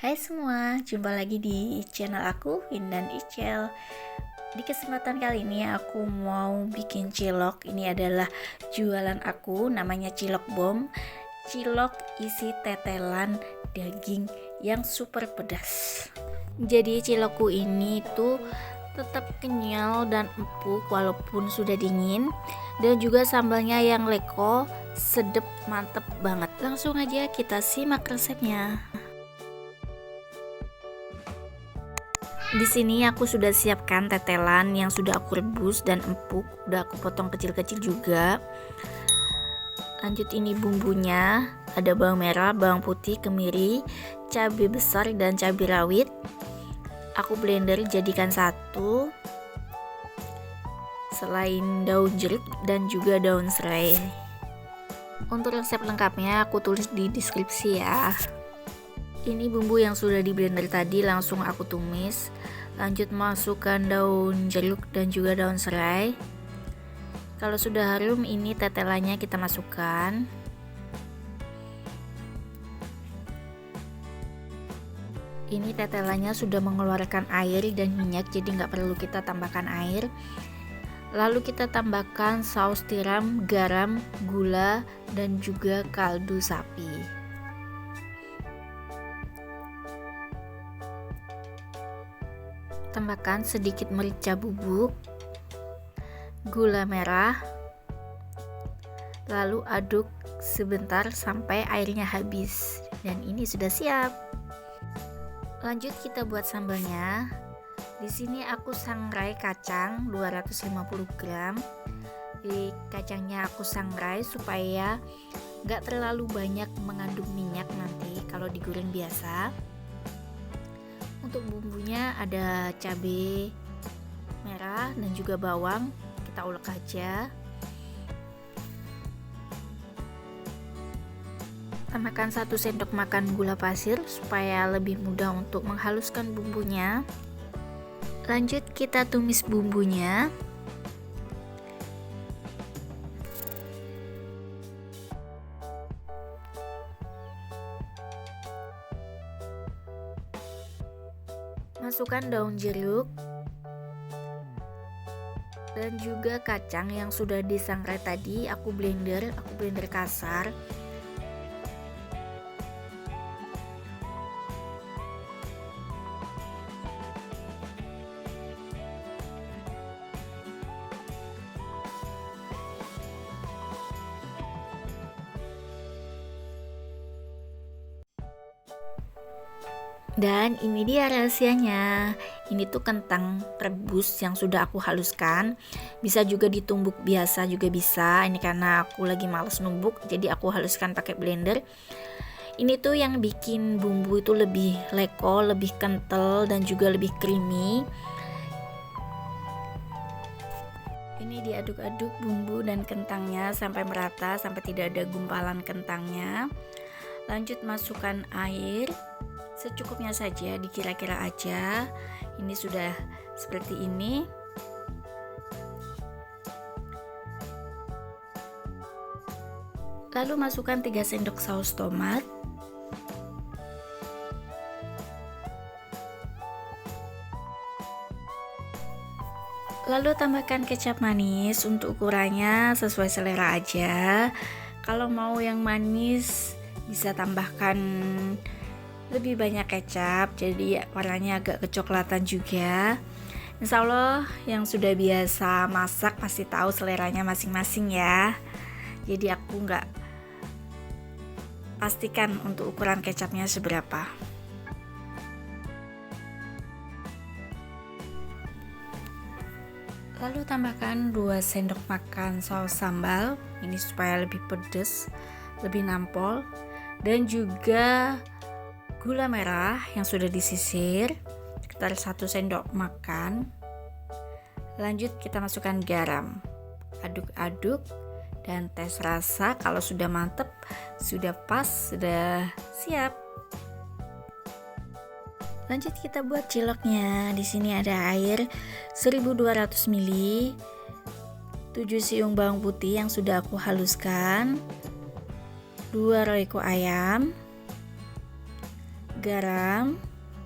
Hai semua, jumpa lagi di channel aku, Indan Icel. Di kesempatan kali ini aku mau bikin cilok. Ini adalah jualan aku, namanya Cilok Bom. Cilok isi tetelan daging yang super pedas. Jadi cilokku ini tuh tetap kenyal dan empuk walaupun sudah dingin, dan juga sambalnya yang leko, sedep, mantep banget. Langsung aja kita simak resepnya. Di sini aku sudah siapkan tetelan yang sudah aku rebus dan empuk, udah aku potong kecil-kecil juga. Lanjut, ini bumbunya, ada bawang merah, bawang putih, kemiri, cabai besar dan cabai rawit. Aku blender jadikan satu. Selain daun jeruk dan juga daun serai. Untuk resep lengkapnya aku tulis di deskripsi ya. Ini bumbu yang sudah di blender tadi langsung aku tumis. Lanjut masukkan daun jeruk dan juga daun serai. Kalau sudah harum, ini tetelannya kita masukkan. Ini tetelannya sudah mengeluarkan air dan minyak, jadi nggak perlu kita tambahkan air. Lalu kita tambahkan saus tiram, garam, gula, dan juga kaldu sapi. Tambahkan sedikit merica bubuk, gula merah, lalu aduk sebentar sampai airnya habis, dan ini sudah siap. Lanjut kita buat sambalnya. Di sini aku sangrai kacang 250 gram. Di kacangnya aku sangrai supaya nggak terlalu banyak mengandung minyak nanti kalau digoreng biasa. Untuk bumbunya ada cabai merah dan juga bawang, kita ulek aja. Tambahkan 1 sendok makan gula pasir supaya lebih mudah untuk menghaluskan bumbunya. Lanjut kita tumis bumbunya. Masukkan daun jeruk dan juga kacang yang sudah disangrai tadi. Aku blender kasar. Dan ini dia rahasianya. Ini tuh kentang rebus yang sudah aku haluskan. Bisa juga ditumbuk biasa juga bisa. Ini karena aku lagi males numbuk, jadi aku haluskan pakai blender. Ini tuh yang bikin bumbu itu lebih leko, lebih kental, dan juga lebih creamy. Ini diaduk-aduk bumbu dan kentangnya sampai merata, sampai tidak ada gumpalan kentangnya. Lanjut masukkan air secukupnya saja, dikira-kira aja. Ini sudah seperti ini. Lalu masukkan 3 sendok saus tomat. Lalu tambahkan kecap manis, untuk ukurannya sesuai selera aja. Kalau mau yang manis bisa tambahkan lebih banyak kecap, jadi warnanya agak kecoklatan juga. Insya Allah yang sudah biasa masak pasti tahu seleranya masing-masing ya. Jadi aku nggak pastikan untuk ukuran kecapnya seberapa. Lalu tambahkan 2 sendok makan saus sambal, ini supaya lebih pedas, lebih nampol, dan juga gula merah yang sudah disisir sekitar 1 sendok makan. Lanjut kita masukkan garam, aduk-aduk, dan tes rasa. Kalau sudah mantep, sudah pas, sudah siap. Lanjut kita buat ciloknya. Di sini ada air 1200 ml, 7 siung bawang putih yang sudah aku haluskan, 2 royco ayam, garam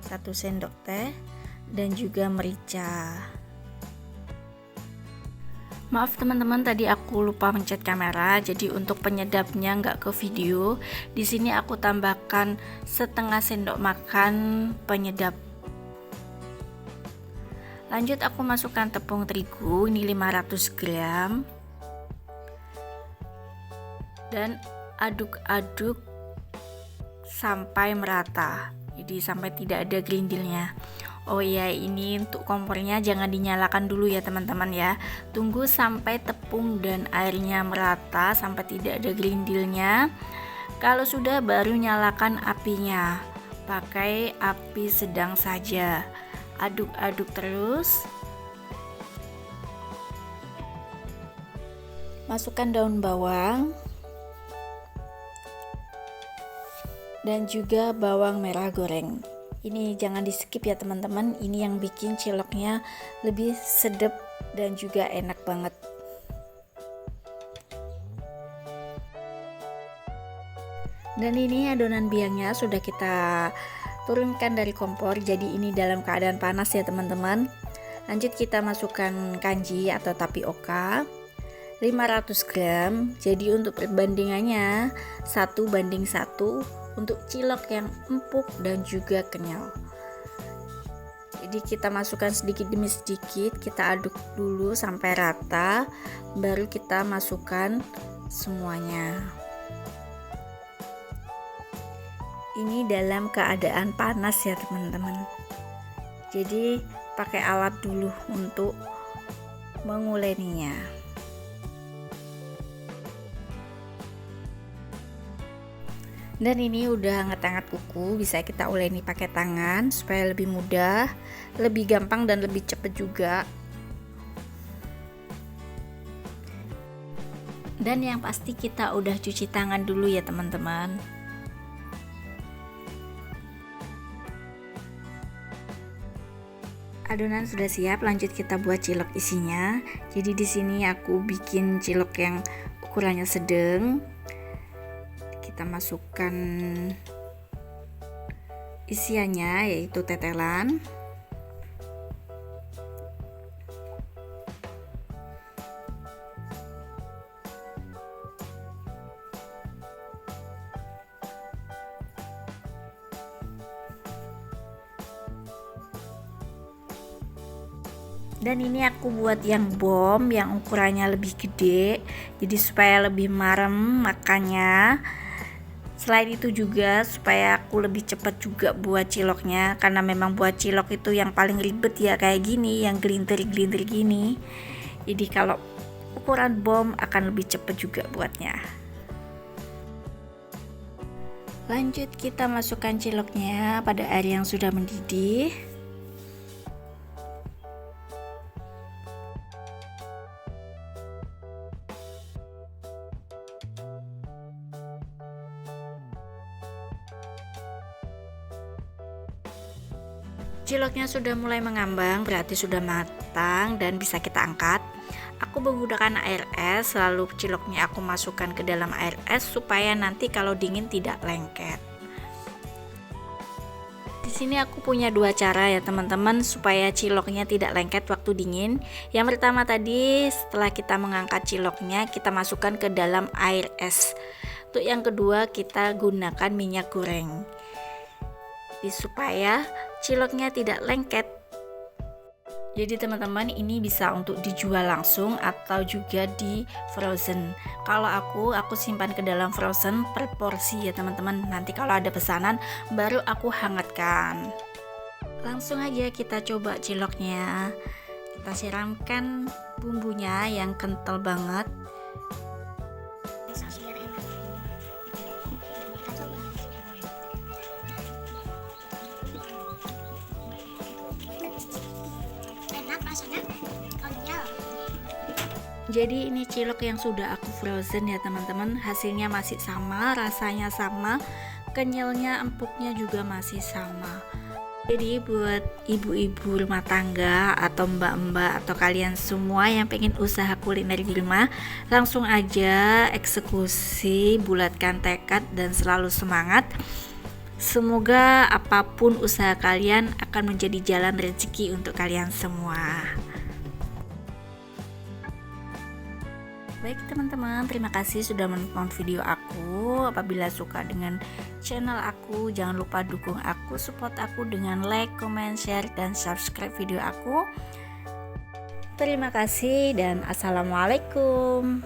1 sendok teh, dan juga merica. Maaf teman-teman, tadi aku lupa mencet kamera, jadi untuk penyedapnya nggak ke video. Di sini aku tambahkan setengah sendok makan penyedap. Lanjut aku masukkan tepung terigu, ini 500 gram. Dan aduk-aduk sampai merata. Jadi sampai tidak ada gerindilnya. Oh ya, ini untuk kompornya jangan dinyalakan dulu ya teman-teman ya. Tunggu sampai tepung dan airnya merata, sampai tidak ada gerindilnya. Kalau sudah, baru nyalakan apinya. Pakai api sedang saja. Aduk-aduk terus. Masukkan daun bawang dan juga bawang merah goreng. Ini jangan di skip ya teman-teman, ini yang bikin ciloknya lebih sedap dan juga enak banget. Dan ini adonan biangnya sudah kita turunkan dari kompor, jadi ini dalam keadaan panas ya teman-teman. Lanjut kita masukkan kanji atau tapioka 500 gram. Jadi untuk perbandingannya 1:1 untuk cilok yang empuk dan juga kenyal. Jadi kita masukkan sedikit demi sedikit, kita aduk dulu sampai rata, baru kita masukkan semuanya. Ini dalam keadaan panas ya teman-teman. Jadi pakai alat dulu untuk menguleninya. Dan ini udah hangat-hangat kuku, bisa kita uleni pakai tangan supaya lebih mudah, lebih gampang dan lebih cepat juga. Dan yang pasti kita udah cuci tangan dulu ya teman-teman. Adonan sudah siap, lanjut kita buat cilok isinya. Jadi di sini aku bikin cilok yang ukurannya sedang. Kita masukkan isiannya, yaitu tetelan, dan ini aku buat yang bom yang ukurannya lebih gede, jadi supaya lebih marem makannya. Selain itu juga supaya aku lebih cepat juga buat ciloknya, karena memang buat cilok itu yang paling ribet ya kayak gini, yang gelintir-gelintir gini. Jadi kalau ukuran bom akan lebih cepat juga buatnya. Lanjut kita masukkan ciloknya pada air yang sudah mendidih. Ciloknya sudah mulai mengambang, berarti sudah matang dan bisa kita angkat. Aku menggunakan air es, lalu ciloknya aku masukkan ke dalam air es supaya nanti kalau dingin tidak lengket. Di sini aku punya dua cara ya teman-teman supaya ciloknya tidak lengket waktu dingin. Yang pertama tadi, setelah kita mengangkat ciloknya, kita masukkan ke dalam air es. Untuk yang kedua, kita gunakan minyak goreng. Supaya ciloknya tidak lengket. Jadi teman-teman, ini bisa untuk dijual langsung atau juga di frozen. Kalau aku simpan ke dalam frozen per porsi ya teman-teman. Nanti kalau ada pesanan baru aku hangatkan. Langsung aja kita coba ciloknya. Kita siramkan bumbunya yang kental banget. Jadi ini cilok yang sudah aku frozen ya teman-teman, hasilnya masih sama, rasanya sama, kenyalnya, empuknya juga masih sama. Jadi buat ibu-ibu rumah tangga atau mbak-mbak atau kalian semua yang pengen usaha kuliner di rumah, langsung aja eksekusi, bulatkan tekad dan selalu semangat. Semoga apapun usaha kalian akan menjadi jalan rezeki untuk kalian semua. Baik teman-teman, terima kasih sudah menonton video aku. Apabila suka dengan channel aku, jangan lupa dukung aku, support aku dengan like, comment, share, dan subscribe video aku. Terima kasih dan assalamualaikum.